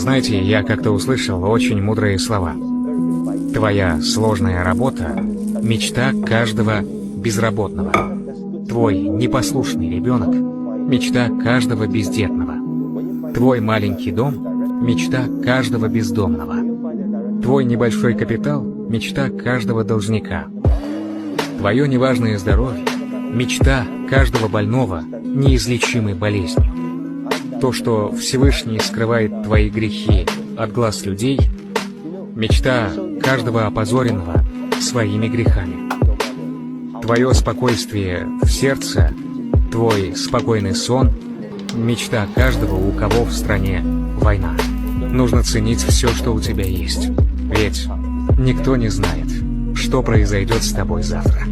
Знаете, я как-то услышал очень мудрые слова. Твоя сложная работа – мечта каждого безработного. Твой непослушный ребенок – мечта каждого бездетного. Твой маленький дом – мечта каждого бездомного. Твой небольшой капитал – мечта каждого должника. Твое неважное здоровье – мечта каждого больного неизлечимой болезнью. То, что Всевышний скрывает твои грехи от глаз людей – мечта каждого опозоренного своими грехами. Твое спокойствие в сердце, твой спокойный сон – мечта каждого, у кого в стране война. Нужно ценить все, что у тебя есть, ведь никто не знает, что произойдет с тобой завтра.